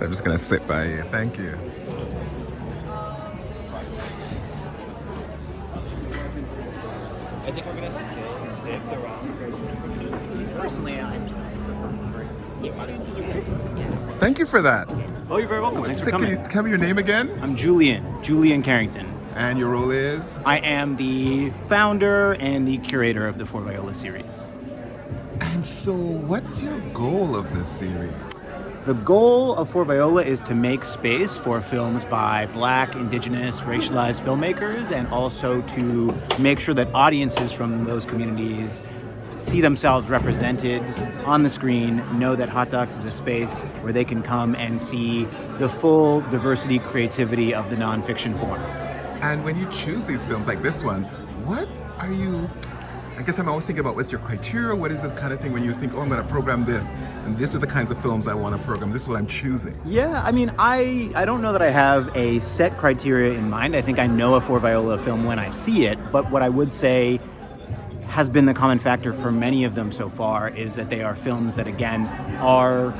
So I'm just going to sit by you. Thank you. I think we're gonna stick around for number two. Personally, I Thank you for that. Oh, you're very welcome. Thanks for So can coming. you tell me your name again? I'm Julian Carrington. And your role is? I am the founder and the curator of the For Viola series. And so what's your goal of this series? The goal of For Viola is to make space for films by Black, Indigenous, racialized filmmakers, and also to make sure that audiences from those communities see themselves represented on the screen, know that Hot Docs is a space where they can come and see the full diversity, creativity of the nonfiction form. And when you choose these films like this one, what are you... I guess I'm always thinking about what's your criteria, what is the kind of thing when you think, oh, I'm going to program this, and these are the kinds of films I want to program, this is what I'm choosing. Yeah, I mean, I don't know that I have a set criteria in mind. I think I know a For Viola film when I see it, but what I would say has been the common factor for many of them so far is that they are films that, again, are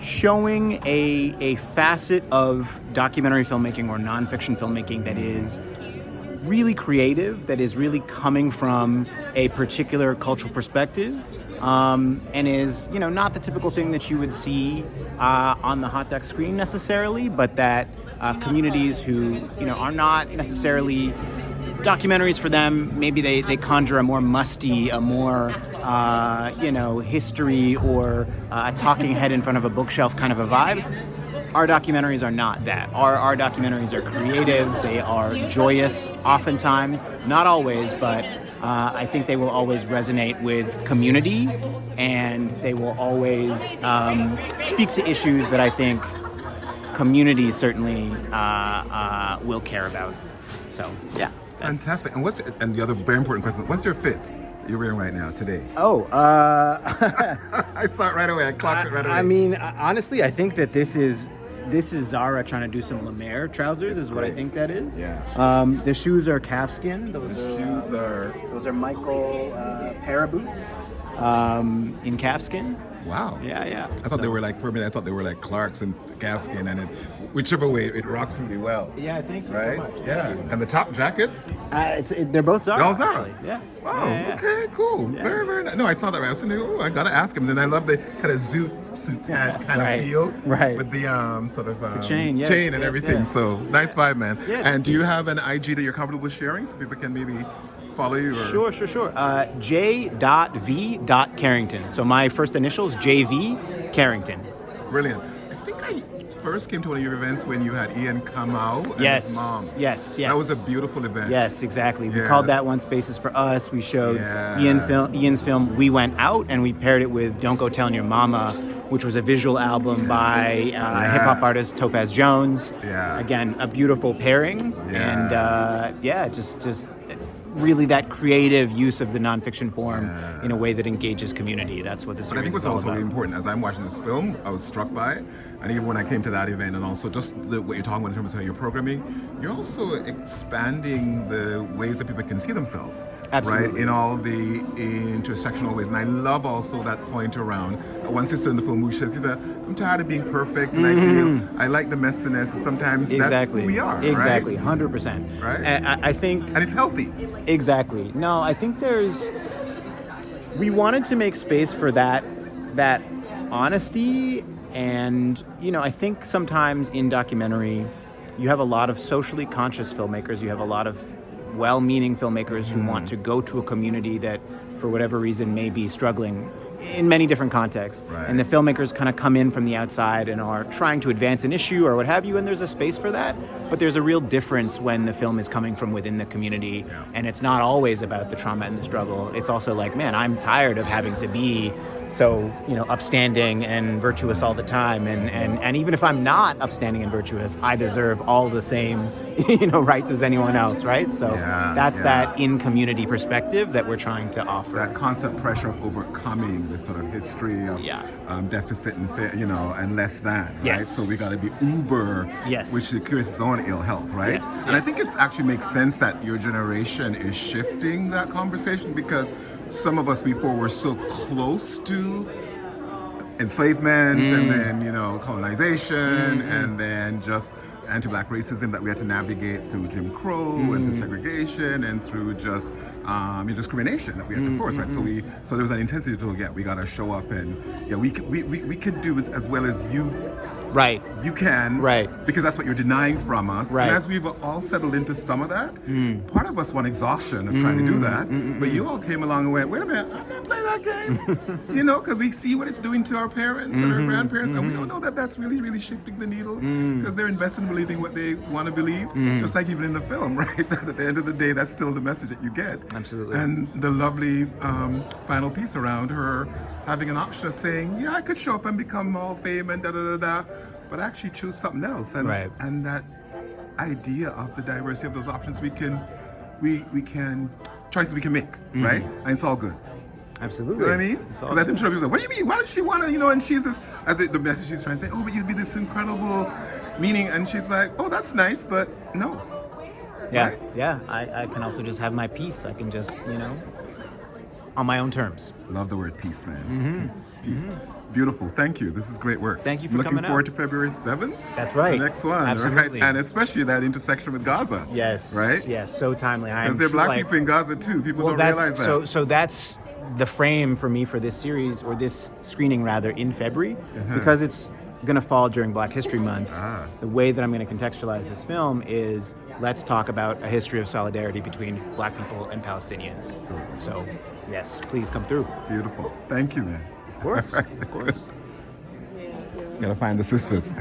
showing a facet of documentary filmmaking or nonfiction filmmaking that is really creative, that is really coming from a particular cultural perspective, and is, not the typical thing that you would see on the Hot Doc screen necessarily, but that communities who, are not necessarily documentaries for them, maybe they conjure a more musty, a more, history or a talking head in front of a bookshelf kind of a vibe. Our documentaries are not that. Our documentaries are creative, they are joyous oftentimes, not always, but I think they will always resonate with community, and they will always speak to issues that I think communities certainly will care about. So, yeah. Fantastic. And the other very important question, what's your fit that you're wearing right now, today? Oh, I saw it right away, I clocked it right away. I mean, honestly, I think that this is Zara trying to do some Lemaire trousers, is what I think that is. Yeah. The shoes are calfskin. Those are Michael para boots in calfskin. Wow. Yeah. I thought they were like, for a minute, I thought they were like Clarks and calfskin, and whichever way, it rocks really well. Yeah, I think right? so much. Yeah. And the top jacket? They're both Zara. They're all Zara? Actually. Yeah. Wow, Yeah. okay, cool. Yeah. Very, very nice. No, I saw that right. I was thinking, I gotta ask him. And then I love the kind of suit pant kind Right. of feel. Right. With the sort of the chain, yes, chain and yes, everything. yeah. So, nice vibe, man. Yeah. And do you have an IG that you're comfortable with sharing so people can maybe follow you? Or? Sure. J.V.Carrington. So my first initials, JV Carrington. Brilliant. I think I first came to one of your events when you had Ian come out and Yes. his mom. Yes. That was a beautiful event. Yes, exactly. We Yeah. called that one Spaces for Us. We showed Yeah. Ian's film We Went Out, and we paired it with Don't Go Telling Your Mama, which was a visual album by hip hop artist Topaz Jones. Yeah. Again, a beautiful pairing. Yeah. And just really that creative use of the nonfiction form in a way that engages community. That's what this But I series think is what's all also about. really important, as I'm watching this film, I was struck by it. And even when I came to that event, and also just what you're talking about in terms of how you're programming, you're also expanding the ways that people can see themselves. Absolutely. Right? In all the intersectional ways. And I love also that point around one sister in the film who says, I'm tired of being perfect and I like the messiness. And sometimes that's who we are. Exactly, right? 100%. Right? I think... And it's healthy. Exactly. No, I think we wanted to make space for that honesty, and I think sometimes in documentary you have a lot of socially conscious filmmakers, you have a lot of well-meaning filmmakers who want to go to a community that for whatever reason may be struggling in many different contexts. Right. And the filmmakers kind of come in from the outside and are trying to advance an issue or what have you, and there's a space for that. But there's a real difference when the film is coming from within the community, and it's not always about the trauma and the struggle. It's also like, man, I'm tired of having to be so, upstanding and virtuous all the time. And even if I'm not upstanding and virtuous, I deserve all the same, rights as anyone else, right? So that's that in-community perspective that we're trying to offer. That constant pressure of overcoming this sort of history of deficit and and less than, right? Yes. So we got to be uber, which creates its own ill health, right? Yes. And I think it actually makes sense that your generation is shifting that conversation, because some of us before were so close to enslavement, and then, you know, colonization, and then just anti-black racism that we had to navigate through Jim Crow and through segregation and through just discrimination that we had to force, right? So there was an intensity to, yeah, we got to show up, and yeah, we can do it as well as you. Right. You can. Right. Because that's what you're denying from us. Right. And as we've all settled into some of that, part of us want exhaustion of trying to do that. But you all came along and went, wait a minute, I'm not playing that game. You know, because we see what it's doing to our parents and our grandparents, and we don't know that that's really, really shifting the needle, because they're invested in believing what they want to believe, just like even in the film, right? That at the end of the day, that's still the message that you get. Absolutely. And the lovely final piece around her having an option of saying, yeah, I could show up and become all fame and da-da-da-da, but actually choose something else. And Right. and that idea of the diversity of those options we can choices we can make, right? And it's all good. Absolutely. You know what I mean? It's all Because I think people are like, what do you mean? Why does she want to, you know, and she's this, the message she's trying to say, oh, but you'd be this incredible meaning. And she's like, oh, that's nice, but no. Yeah, Right? yeah. I can also just have my peace. I can just, you know, on my own terms. Love the word peace, man. Peace. Beautiful. Thank you. This is great work. Thank you for Looking coming forward out. to February 7th. That's right. The next one, Absolutely. right? And especially that intersection with Gaza. Yes. Right? Yes. So timely. Because there are black people in Gaza too. People don't realize that. So that's the frame for me for this series, or this screening rather, in February, because it's going to fall during Black History Month. The way that I'm going to contextualize this film is, let's talk about a history of solidarity between black people and Palestinians. Absolutely. So, yes, please come through. Beautiful. Thank you, man. Of course. Of course. Gotta find the sisters.